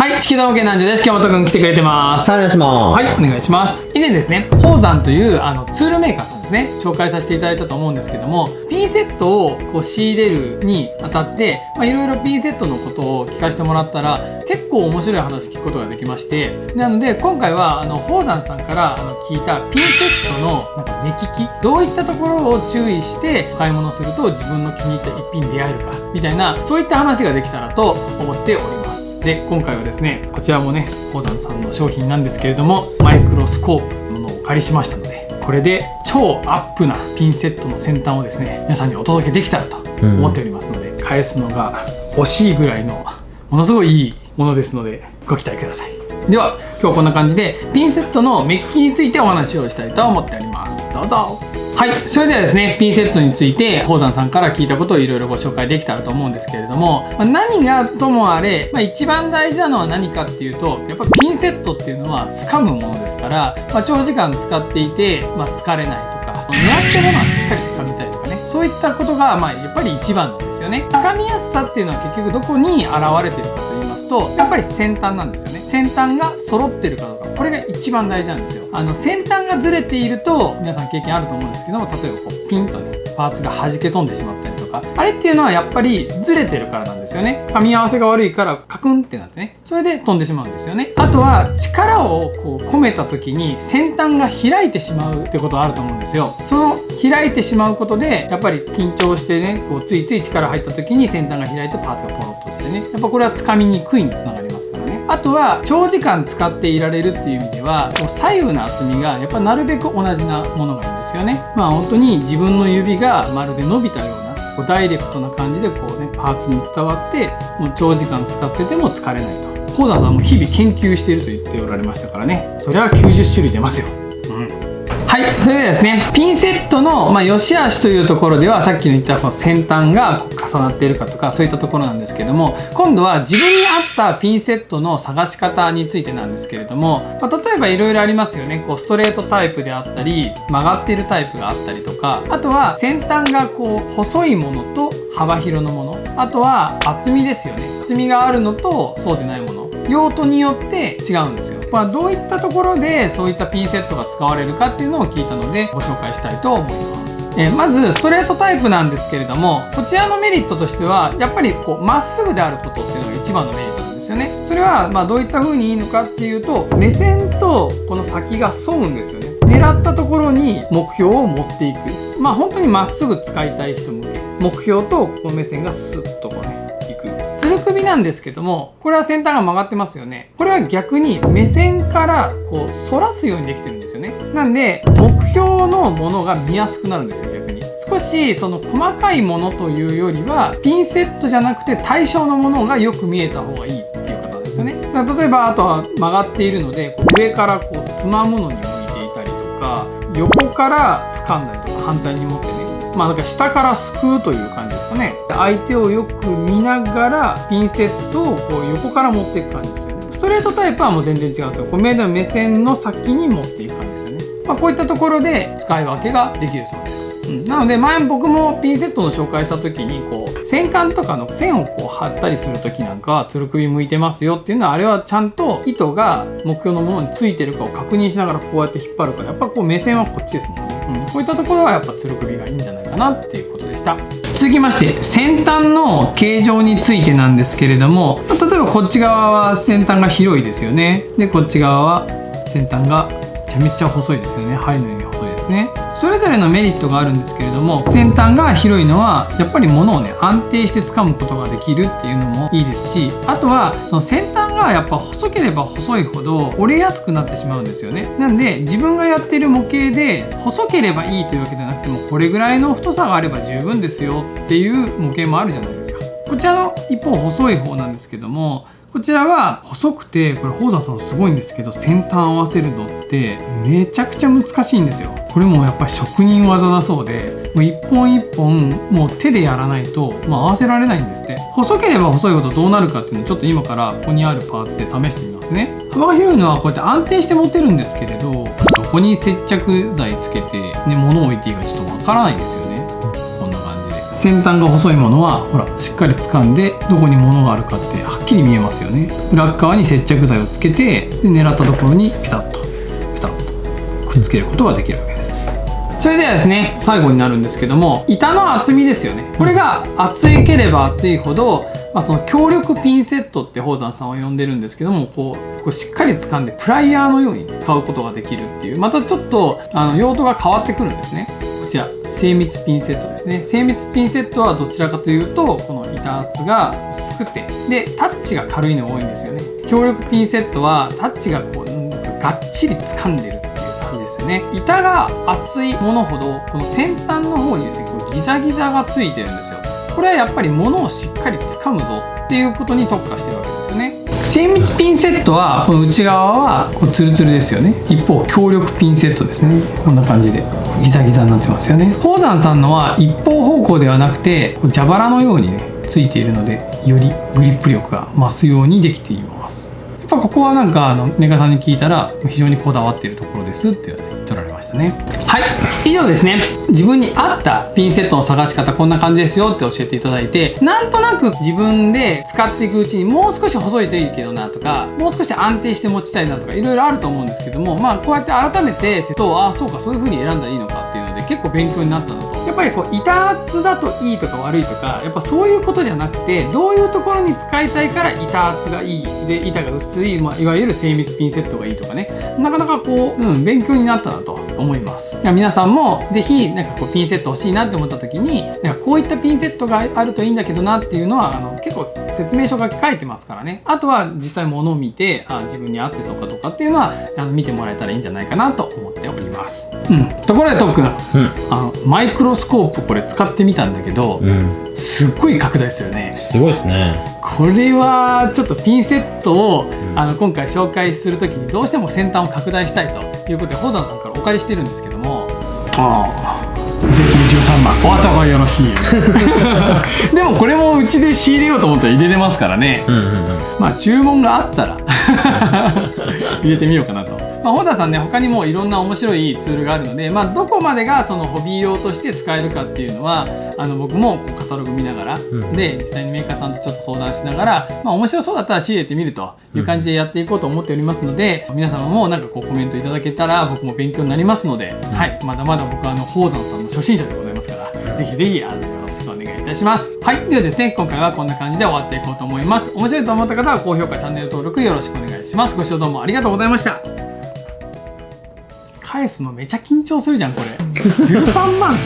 はい、地球の模型南條です。今日もとくん来てくれてます。はい、お願いします。はい、お願いします。以前ですね、宝山というツールメーカーさんですね、紹介させていただいたと思うんですけども、ピンセットをこう仕入れるにあたって、いろいろピンセットのことを聞かせてもらったら、結構面白い話聞くことができまして、なので今回は宝山さんから聞いたピンセットのなんか目利き、どういったところを注意して買い物すると自分の気に入った一品に出会えるかみたいな、そういった話ができたらと思っております。で、今回はですね、こちらもね、宝山さんの商品なんですけれども、マイクロスコープというものをお借りしましたので、これで超アップなピンセットの先端をですね、皆さんにお届けできたらと思っておりますので、返すのが惜しいぐらいのものすごいいいものですので、ご期待ください。では、今日はこんな感じでピンセットの目利きについてお話をしたいと思っております。どうぞ。はい、それではですね、ピンセットについて宝山さんから聞いたことをいろいろご紹介できたらと思うんですけれども、何がともあれ、一番大事なのは何かっていうと、やっぱピンセットっていうのは掴むものですから、長時間使っていて、疲れないとか、狙ってるものはしっかり掴みたいとかね、そういったことがやっぱり一番なんですよね。掴みやすさっていうのは結局どこに現れてるかと言いますと、やっぱり先端なんですよね。先端が揃ってるかどうか、これが一番大事なんですよ。先端がずれていると皆さん経験あると思うんですけども、例えばこうピンとねパーツが弾け飛んでしまったりとか、あれっていうのはやっぱりずれてるからなんですよね。噛み合わせが悪いからカクンってなってね、それで飛んでしまうんですよね。あとは力をこう込めた時に先端が開いてしまうってことがあると思うんですよ。その開いてしまうことでやっぱり緊張してね、こうついつい力入った時に先端が開いてパーツがポロッと落ちてね、やっぱこれは掴みにくいにつながりますからね。あとは長時間使っていられるっていう意味では、こう左右の厚みがやっぱなるべく同じなものがいいんですよね。本当に自分の指がまるで伸びたようなこうダイレクトな感じでこうねパーツに伝わって、もう長時間使ってても疲れないと。宝山さんも日々研究していると言っておられましたからね、それは90種類出ますよ。はい、それではですね、ピンセットの良し悪しというところでは、さっきの言ったこの先端が重なっているかとかそういったところなんですけども、今度は自分に合ったピンセットの探し方についてなんですけれども、例えばいろいろありますよね。こうストレートタイプであったり曲がっているタイプがあったりとか、あとは先端がこう細いものと幅広のもの、あとは厚みですよね。厚みがあるのとそうでないもの、用途によって違うんですよ。どういったところでそういったピンセットが使われるかっていうのを聞いたのでご紹介したいと思います。まずストレートタイプなんですけれども、こちらのメリットとしてはやっぱりこうまっすぐであることっていうのが一番のメリットなんですよね。それはどういった風にいいのかっていうと、目線とこの先が沿うんですよね。狙ったところに目標を持っていく、本当にまっすぐ使いたい人向け、目標とこの目線がスッとこうねいく。つる首なんですけども、これは先端が曲がってますよね。これは逆に目線からこう反らすようにできてるんですよね。なんで目標のものが見やすくなるんですよ。逆に少しその細かいものというよりは、ピンセットじゃなくて対象のものがよく見えた方がいいっていう方なんですよね。だから例えばあとは曲がっているので、上からこうつまむのに向いていたりとか、横から掴んだりとか、反対に持ってね、だから下からすくうという感じですかね。相手をよく見ながらピンセットをこう横から持っていく感じですよね。ストレートタイプはもう全然違うんですよ。こう目線の先に持っていく感じですよね。こういったところで使い分けができるそうです。なので前僕もピンセットの紹介した時にこう先端とかの線をこう貼ったりする時なんかはつる首向いてますよっていうのは、あれはちゃんと糸が目標のものについてるかを確認しながらこうやって引っ張るから、やっぱこう目線はこっちですもんね。こういったところはやっぱつる首がいいんじゃないかなっていうことでした。続きまして先端の形状についてなんですけれども、例えばこっち側は先端が広いですよね。でこっち側は先端がめちゃめちゃ細いですよね。針のように細いですね。それぞれのメリットがあるんですけれども、先端が広いのはやっぱり物をね安定して掴むことができるっていうのもいいですし、あとはその先端がやっぱ細ければ細いほど折れやすくなってしまうんですよね。なんで自分がやってる模型で細ければいいというわけじゃなくても、これぐらいの太さがあれば十分ですよっていう模型もあるじゃないですか。こちらの一方細い方なんですけども、こちらは細くて、これ宝山さんすごいんですけど、先端合わせるのってめちゃくちゃ難しいんですよ。これもやっぱり職人技だそうで、もう一本一本もう手でやらないと、合わせられないんですって。細ければ細いほどどうなるかっていうのをちょっと今からここにあるパーツで試してみますね。幅が広いのはこうやって安定して持てるんですけれど、どこに接着剤つけてね物を置いていいかちょっとわからないんですよね。こんな感じで先端が細いものはほらしっかり掴んでどこに物があるかってはっきり見えますよね。裏側に接着剤をつけて、で狙ったところにピタッとくっつけることができるわけです。それではですね、最後になるんですけども、板の厚みですよね。これが厚いければ厚いほど、その強力ピンセットって宝山さんは呼んでるんですけども、こうしっかり掴んでプライヤーのように使うことができるっていう、またちょっと用途が変わってくるんですね。こちら精密ピンセットですね。精密ピンセットはどちらかというとこの板厚が薄くて、でタッチが軽いのが多いんですよね。強力ピンセットはタッチがこうがっちり掴んでるっていう感じですよね。板が厚いものほどこの先端の方にですね、こうギザギザがついてるんですよ。これはやっぱり物をしっかり掴むぞっていうことに特化してるわけですよね。精密ピンセットはこの内側はこうツルツルですよね。一方強力ピンセットですね、こんな感じでギザギザになってますよね。宝山さんのは一方方向ではなくてこう蛇腹のようにねついているので、よりグリップ力が増すようにできています。やっぱここはなんかメーカーさんに聞いたら非常にこだわっているところですって言われましたね。はい、以上ですね。自分に合ったピンセットの探し方こんな感じですよって教えていただいて、なんとなく自分で使っていくうちにもう少し細いといいけどなとか、もう少し安定して持ちたいなとかいろいろあると思うんですけども、こうやって改めてセットをそうかそういう風に選んだらいいのかっていうので結構勉強になったのと、やっぱりこう板厚だといいとか悪いとかやっぱそういうことじゃなくて、どういうところに使いたいから板厚がいいで板が薄い、いわゆる精密ピンセットがいいとかね、なかなかこう、勉強になったなと思います。皆さんもぜひなんかこうピンセット欲しいなって思った時に、なんかこういったピンセットがあるといいんだけどなっていうのは結構説明書が書いてますからね。あとは実際物を見て自分に合ってそうかどうかっていうのは見てもらえたらいいんじゃないかなと思っております。ところでとっくん、マイクロスコープこれ使ってみたんだけど、すっごい拡大ですよね。すごいですね。これはちょっとピンセットを今回紹介する時にどうしても先端を拡大したいということで宝山さんからお借りしてるんですけども、税込み13万お後がよろしいでもこれもうちで仕入れようと思ったら入れれますからね。注文があったら入れてみようかなと。宝山さんね、他にもいろんな面白いツールがあるので、どこまでがそのホビー用として使えるかっていうのは僕もこうカタログ見ながら、で実際にメーカーさんとちょっと相談しながら、面白そうだったら仕入れてみるという感じでやっていこうと思っておりますので、皆様もなんかこうコメントいただけたら僕も勉強になりますので、まだまだ僕は宝山さんの初心者でございますから、ぜひぜひよろしくお願いいたします。はい、ではですね、今回はこんな感じで終わっていこうと思います。面白いと思った方は高評価、チャンネル登録よろしくお願いします。ご視聴どうもありがとうございました。返すのめちゃ緊張するじゃんこれ13万